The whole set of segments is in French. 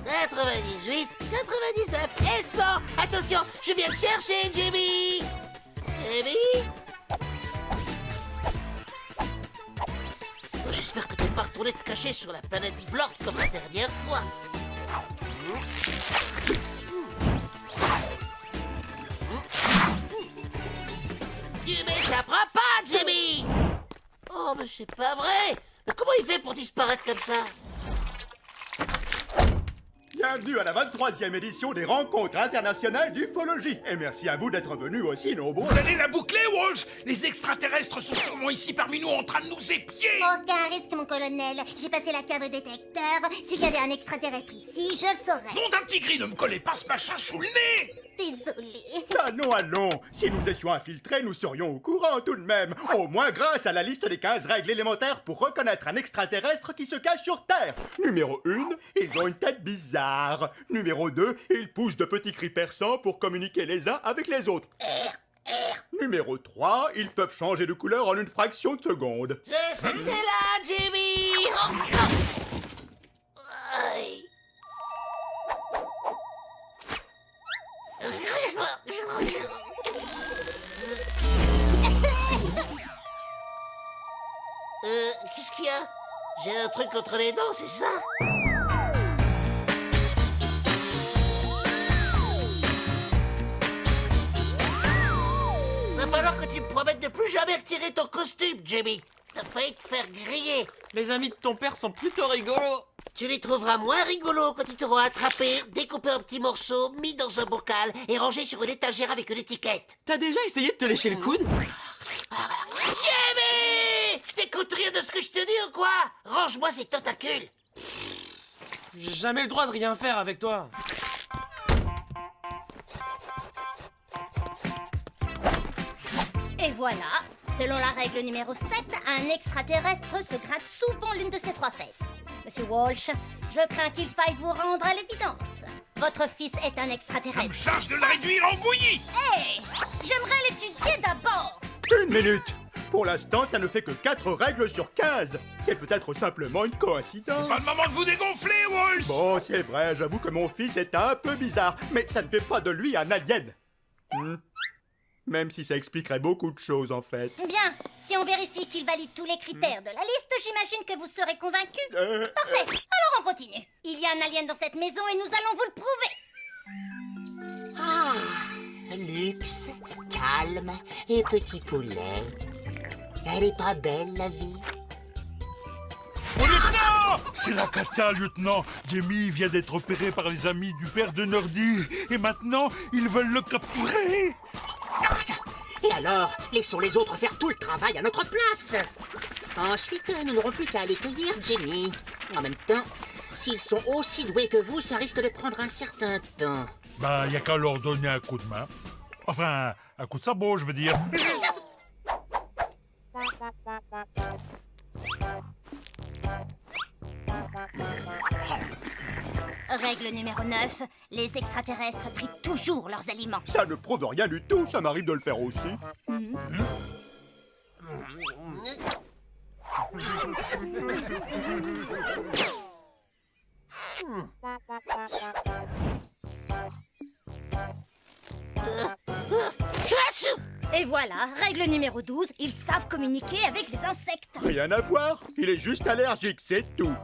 98, 99 et 100. Attention, je viens te chercher, Jimmy. Jimmy? Oh, j'espère que t'es pas retourné te cacher sur la planète Splort comme la dernière fois. Tu m'échapperas pas, Jimmy. Oh, mais c'est pas vrai. Mais comment il fait pour disparaître comme ça? Bienvenue à la 23e édition des rencontres internationales d'ufologie. Et merci à vous d'être venus aussi nombreux. Vous allez la boucler, Walsh? Les extraterrestres sont sûrement ici parmi nous en train de nous épier. Aucun risque, mon colonel. J'ai passé la cave détecteur. S'il y avait un extraterrestre ici, je le saurais. Nom d'un petit gris, ne me collez pas ce machin sous le nez. Désolée. Allons, allons. Si nous étions infiltrés, nous serions au courant tout de même. Au moins grâce à la liste des 15 règles élémentaires pour reconnaître un extraterrestre qui se cache sur Terre. Numéro 1, ils ont une tête bizarre. Numéro 2, ils poussent de petits cris perçants pour communiquer les uns avec les autres. Numéro 3, ils peuvent changer de couleur en une fraction de seconde. Je sais que t'es là, Jimmy. Aïe. Qu'est-ce qu'il y a? J'ai un truc entre les dents, c'est ça? Va falloir que tu me promettes de plus jamais retirer ton costume, Jimmy. T'as failli te faire griller. Les amis de ton père sont plutôt rigolos. Tu les trouveras moins rigolos quand ils t'auront attrapé, découpé en petits morceaux, mis dans un bocal et rangé sur une étagère avec une étiquette. T'as déjà essayé de te lécher le coude? Jimmy! T'écoutes rien de ce que je te dis ou quoi? Range-moi ces tentacules. J'ai jamais le droit de rien faire avec toi. Et voilà. Selon la règle numéro 7, un extraterrestre se gratte souvent l'une de ses 3 fesses. Monsieur Walsh, je crains qu'il faille vous rendre à l'évidence. Votre fils est un Ça me extraterrestre. charge de le réduire en bouillie. Hé! J'aimerais l'étudier d'abord. Une minute. Pour l'instant, ça ne fait que 4 règles sur 15. C'est peut-être simplement une coïncidence. Pas le moment de vous dégonfler, Walsh. Bon, c'est vrai, j'avoue que mon fils est un peu bizarre, mais ça ne fait pas de lui un alien. Même si ça expliquerait beaucoup de choses, en fait. Bien, si on vérifie qu'il valide tous les critères de la liste, j'imagine que vous serez convaincu. Parfait, alors on continue. Il y a un alien dans cette maison et nous allons vous le prouver. Ah, luxe, calme et petit poulet. Elle est pas belle, la vie? Mon lieutenant! C'est la cata, lieutenant! Jamie vient d'être opéré par les amis du père de Nerdy. Et maintenant, ils veulent le capturer! Et alors, laissons les autres faire tout le travail à notre place. Ensuite, nous n'aurons plus qu'à aller cueillir Jimmy. En même temps, s'ils sont aussi doués que vous, ça risque de prendre un certain temps. Bah, y a qu'à leur donner un coup de main. Enfin, un coup de sabot, je veux dire. Règle numéro 9, les extraterrestres trient toujours leurs aliments. Ça ne prouve rien du tout, ça m'arrive de le faire aussi. Et voilà, règle numéro 12, ils savent communiquer avec les insectes. Rien à voir, il est juste allergique, c'est tout.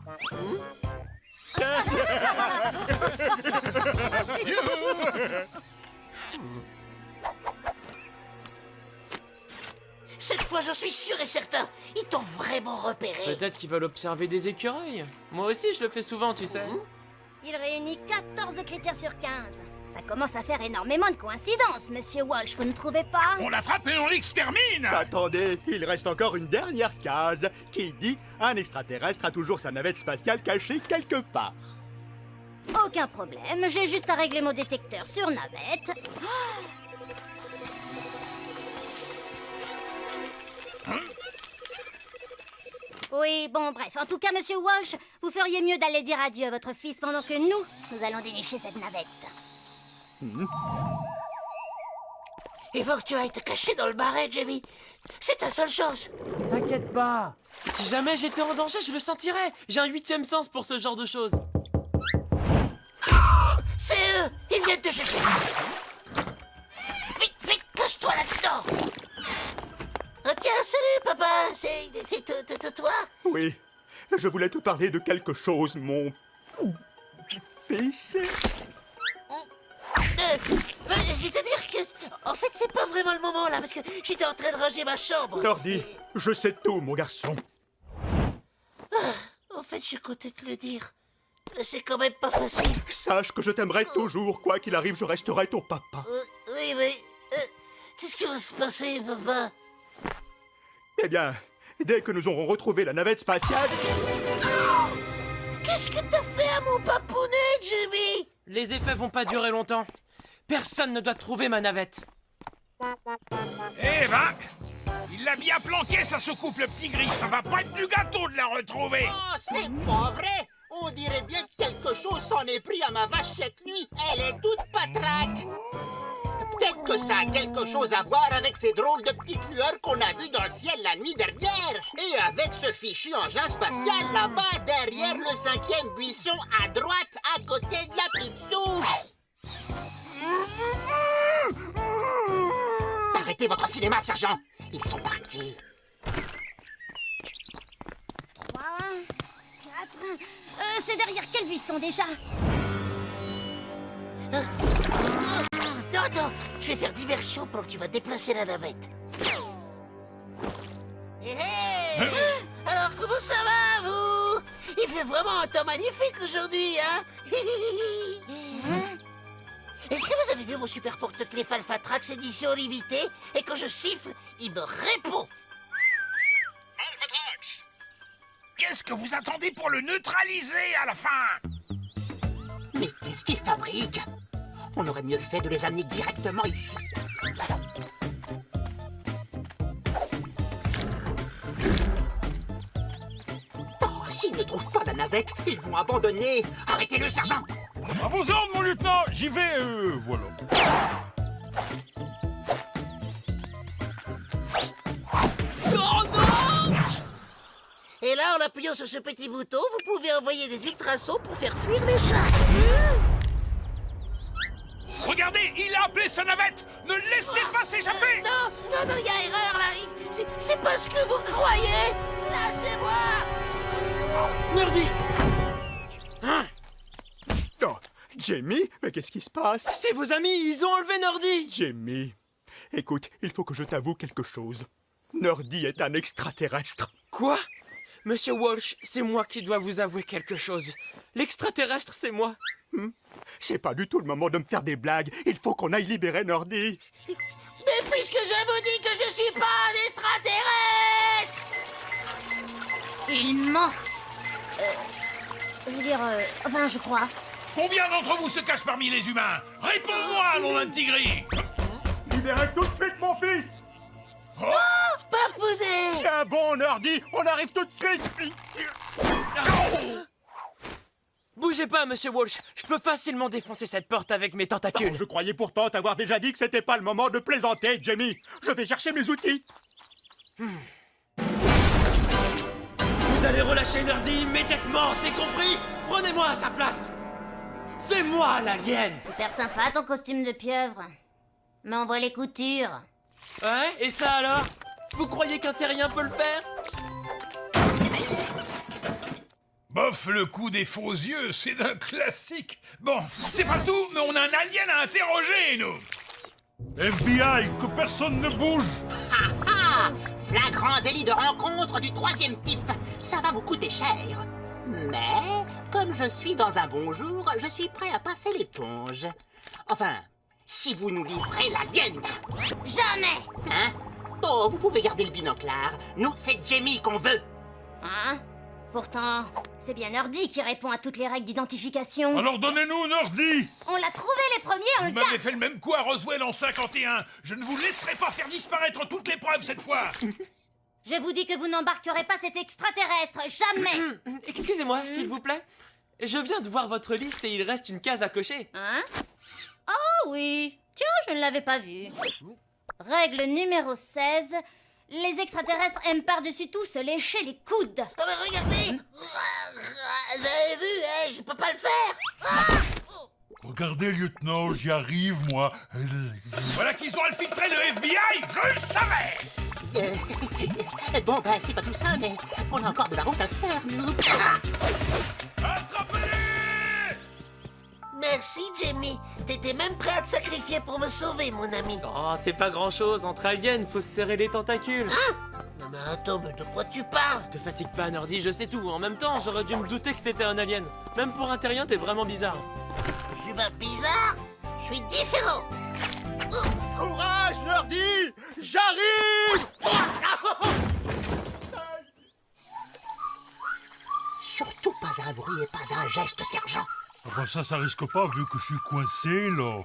Cette fois, j'en suis sûr et certain. Ils t'ont vraiment repéré. Peut-être qu'ils veulent observer des écureuils. Moi aussi, je le fais souvent, tu sais. Il réunit 14 critères sur 15. Ça commence à faire énormément de coïncidences, monsieur Walsh, vous ne trouvez pas? On l'attrape et on l'extermine. Attendez, il reste encore une dernière case qui dit un extraterrestre a toujours sa navette spatiale cachée quelque part. Aucun problème, j'ai juste à régler mon détecteur sur navette. Oui, bon, bref. En tout cas, monsieur Walsh, vous feriez mieux d'aller dire adieu à votre fils pendant que nous allons dénicher cette navette. Il faut que tu ailles te cacher dans le marais, Jamie. C'est ta seule chance. T'inquiète pas. Si jamais j'étais en danger, je le sentirais. J'ai un 8e sens pour ce genre de choses. C'est eux! Ils viennent te chercher! Vite, vite, cache-toi là-dedans! Oh tiens, salut papa! C'est toi? Oui, je voulais te parler de quelque chose, mon fils. C'est-à-dire que... En fait, c'est pas vraiment le moment là, parce que j'étais en train de ranger ma chambre. Nordi, je sais tout, mon garçon. En fait, je suis content de le dire. C'est quand même pas facile. Sache que je t'aimerai toujours, quoi qu'il arrive, je resterai ton papa. Oui, mais... qu'est-ce qui va se passer, papa? Eh bien, dès que nous aurons retrouvé la navette spatiale... Qu'est-ce que t'as fait à mon papounet, Jimmy? Les effets vont pas durer longtemps. Personne ne doit trouver ma navette. Eh ben, il l'a bien planqué, sa soucoupe, le petit gris. Ça va pas être du gâteau de la retrouver. Oh, c'est pas vrai! On dirait bien que quelque chose s'en est pris à ma vache cette nuit. Elle est toute patraque. Peut-être que ça a quelque chose à voir avec ces drôles de petites lueurs qu'on a vues dans le ciel la nuit dernière. Et avec ce fichu engin spatial là-bas, derrière le 5e buisson, à droite, à côté de la petite souche. Arrêtez votre cinéma, sergent. Ils sont partis. 3, 4... c'est derrière quel buisson déjà? Non, attends, je vais faire diversion pendant que tu vas déplacer la navette. Hey! Alors, comment ça va, vous? Il fait vraiment un temps magnifique aujourd'hui, hein? Est-ce que vous avez vu mon super porte-clés Falfatrax édition limitée? Et quand je siffle, il me répond. Alphatrax, qu'est-ce que vous attendez pour le neutraliser à la fin? Mais qu'est-ce qu'ils fabriquent? On aurait mieux fait de les amener directement ici. Oh, s'ils ne trouvent pas la navette, ils vont abandonner. Arrêtez-le, sergent! À vos ordres, mon lieutenant. J'y vais, voilà. Et là, en appuyant sur ce petit bouton, vous pouvez envoyer des ultrasons pour faire fuir les chats. Regardez, il a appelé sa navette. Ne le laissez pas s'échapper. Non, il y a erreur là. C'est pas ce que vous croyez. Lâchez-moi. Nerdy! Oh, Jamie, mais qu'est-ce qui se passe? C'est vos amis, ils ont enlevé Nerdy! Jamie, écoute, il faut que je t'avoue quelque chose. Nerdy est un extraterrestre. Quoi? Monsieur Walsh, c'est moi qui dois vous avouer quelque chose. L'extraterrestre, c'est moi. C'est pas du tout le moment de me faire des blagues. Il faut qu'on aille libérer Nerdy. Mais puisque je vous dis que je suis pas un extraterrestre. Il ment. Je veux dire, enfin, je crois. Combien d'entre vous se cachent parmi les humains? Réponds-moi, nom d'un petit gris. Libérez tout de suite mon fils! Papounet. Tiens bon, Nerdy, on arrive tout de suite! Bougez pas, monsieur Walsh. Je peux facilement défoncer cette porte avec mes tentacules. Je croyais pourtant t'avoir déjà dit que c'était pas le moment de plaisanter, Jamie. Je vais chercher mes outils. Vous allez relâcher Nerdy immédiatement, c'est compris? Prenez-moi à sa place. C'est moi, l'alien. Super sympa ton costume de pieuvre. Mais on voit les coutures. Ouais, et ça alors? Vous croyez qu'un terrien peut le faire? Bof, le coup des faux yeux, c'est d'un classique. Bon, c'est pas tout, mais on a un alien à interroger, nous. FBI, que personne ne bouge. Ah! Flagrant délit de rencontre du 3e type. Ça va vous coûter cher. Mais, comme je suis dans un bon jour, je suis prêt à passer l'éponge. Enfin, si vous nous livrez l'alien. Jamais. Hein? Oh, vous pouvez garder le binoclard. Nous, c'est Jamie qu'on veut. Hein? Pourtant, c'est bien Nerdy qui répond à toutes les règles d'identification. Alors donnez-nous Nerdy. On l'a trouvé les premiers, on Vous le m'avez garde. fait le même coup à Roswell en 51. Je ne vous laisserai pas faire disparaître toutes les preuves cette fois. Je vous dis que vous n'embarquerez pas cet extraterrestre, jamais. Excusez-moi, s'il vous plaît. Je viens de voir votre liste et il reste une case à cocher. Hein? Oh oui. Tiens, je ne l'avais pas vu. Règle numéro 16. Les extraterrestres aiment par-dessus tout se lécher les coudes. Oh, mais regardez. Vous avez vu, hein, je peux pas le faire. Regardez, lieutenant, j'y arrive, moi. Voilà qu'ils ont infiltré le FBI, je le savais. Bon, ben, c'est pas tout ça, mais on a encore de la route à faire, nous. Attrapez-les! Merci, Jamie. T'étais même prêt à te sacrifier pour me sauver, mon ami. Oh, c'est pas grand-chose. Entre aliens, faut se serrer les tentacules. Non mais attends, mais de quoi tu parles? Te fatigue pas, Nerdy, je sais tout. En même temps, j'aurais dû me douter que t'étais un alien. Même pour un terrien, t'es vraiment bizarre. Je suis pas bizarre. Je suis différent. Courage, Nerdy! J'arrive! Surtout pas un bruit et pas un geste, sergent. Ah bah ça risque pas vu que je suis coincé, là.